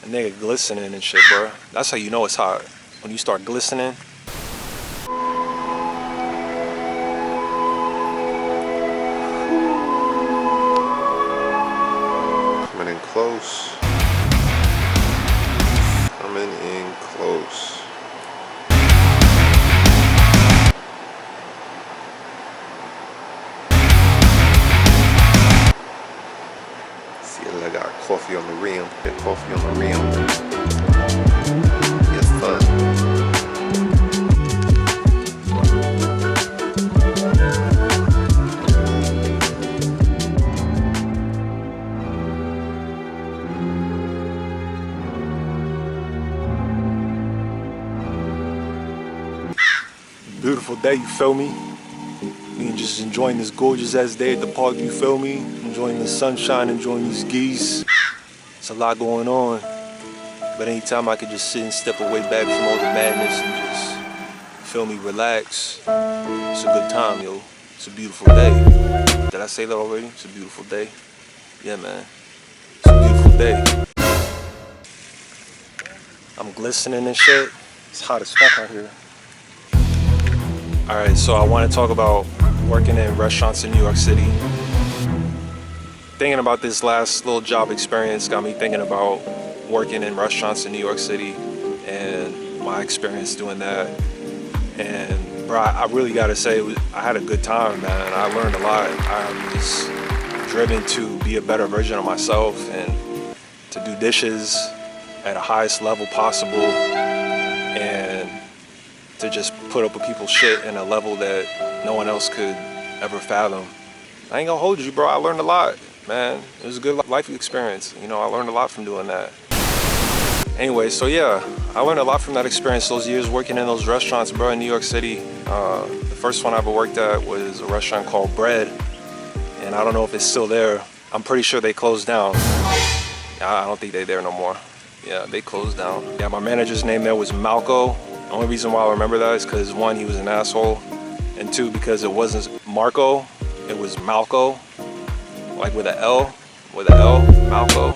nigga glistening and shit, bro. That's how you know it's hot. When you start glistening. Coming in close. Coming in close. I got coffee on the rim. Get coffee on the rim. It's fun. Beautiful day, you feel me? Me just enjoying this gorgeous ass day at the park, you feel me? Enjoying the sunshine, enjoying these geese. It's a lot going on. But anytime I could just sit and step away back from all the madness and just, feel me, relax. It's a good time, yo. It's a beautiful day. Did I say that already? It's a beautiful day. Yeah, man. It's a beautiful day. I'm glistening and shit. It's hot as fuck out here. Alright, so I want to talk about working in restaurants in New York City. Thinking about this last little job experience got me thinking about working in restaurants in New York City and my experience doing that. And bro, I really gotta say, I had a good time, man. I learned a lot. I was driven to be a better version of myself and to do dishes at the highest level possible and to just put up with people's shit in a level that no one else could ever fathom. I ain't gonna hold you, bro. I learned a lot, man. It was a good life experience. You know, I learned a lot from doing that. Anyway, so yeah, I learned a lot from that experience, those years working in those restaurants, bro, in New York City. The first one I ever worked at was a restaurant called Bread, and I don't know if it's still there. I'm pretty sure they closed down. I don't think they're there no more. Yeah, they closed down. Yeah, my manager's name there was Malco. The only reason why I remember that is because one, he was an asshole, and two, because it wasn't Marco, it was Malco, like with an L, Malco.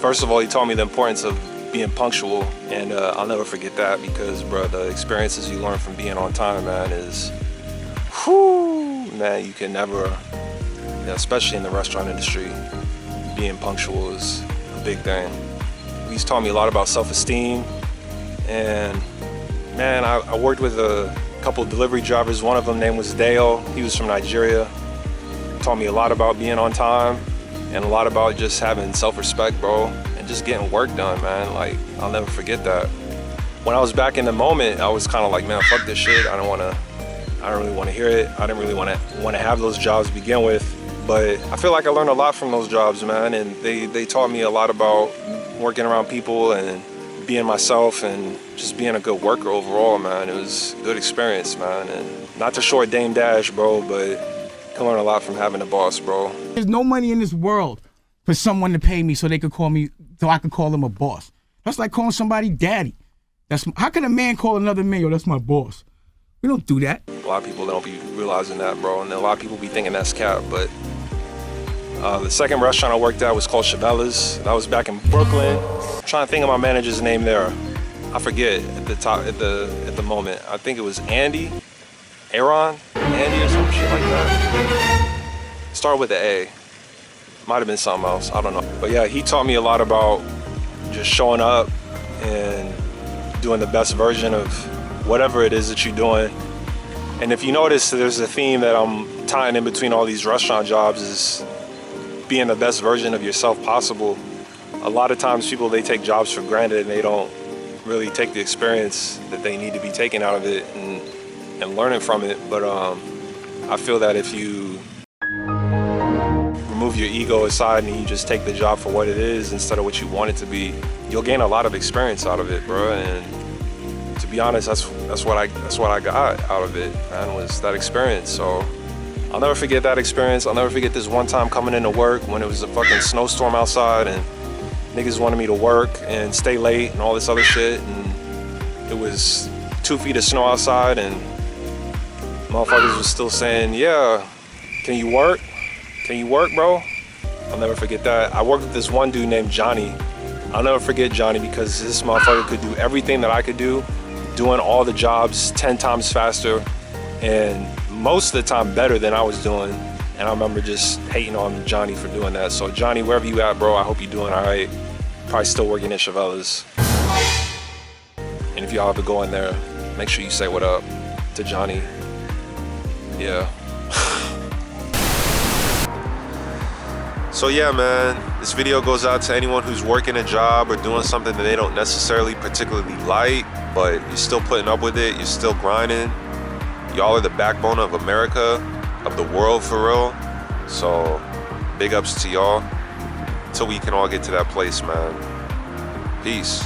First of all, he taught me the importance of being punctual, and I'll never forget that because, bro, the experiences you learn from being on time, man, is, whoo, man, you can never, especially in the restaurant industry, being punctual is a big thing. He's taught me a lot about self-esteem, and man, I worked with a couple of delivery drivers. One of them name was Dale. He was from Nigeria. Taught me a lot about being on time and a lot about just having self-respect, bro, and just getting work done, man. Like, I'll never forget that. When I was back in the moment, I was kind of like, man, fuck this shit. I don't really want to hear it. I didn't really want to have those jobs to begin with. But I feel like I learned a lot from those jobs, man. And they taught me a lot about working around people and being myself and just being a good worker overall, man. It was a good experience, man. And not to short Dame Dash, bro, but you can learn a lot from having a boss, bro. There's no money in this world for someone to pay me so they could call me, so I could call them a boss. That's like calling somebody daddy. How can a man call another man, yo, that's my boss? We don't do that. A lot of people don't be realizing that, bro, and a lot of people be thinking that's cap, but the second restaurant I worked at was called Chevelle's. That was back in Brooklyn. I'm trying to think of my manager's name there. I forget at the moment. I think it was Andy or some shit like that. Started with an A. Might have been something else, I don't know. But yeah, he taught me a lot about just showing up and doing the best version of whatever it is that you're doing. And if you notice, there's a theme that I'm tying in between all these restaurant jobs is being the best version of yourself possible. A lot of times people, they take jobs for granted and they don't really take the experience that they need to be taken out of it and learning from it. But I feel that if you remove your ego aside and you just take the job for what it is instead of what you want it to be, you'll gain a lot of experience out of it, bro. And to be honest, that's what I got out of it, man, was that experience. So I'll never forget that experience. I'll never forget this one time coming into work when it was a fucking snowstorm outside and niggas wanted me to work and stay late and all this other shit, and it was 2 feet of snow outside and motherfuckers was still saying, yeah, can you work? Can you work, bro? I'll never forget that. I worked with this one dude named Johnny. I'll never forget Johnny because this motherfucker could do everything that I could do, doing all the jobs 10 times faster and most of the time better than I was doing. And I remember just hating on Johnny for doing that. So Johnny, wherever you at, bro, I hope you're doing all right. Probably still working at Chevelle's. And if y'all ever go in there, make sure you say what up to Johnny. Yeah. So yeah, man, this video goes out to anyone who's working a job or doing something that they don't necessarily particularly like, but you're still putting up with it, you're still grinding. Y'all are the backbone of America, of the world for real. So big ups to y'all till we can all get to that place, man. Peace.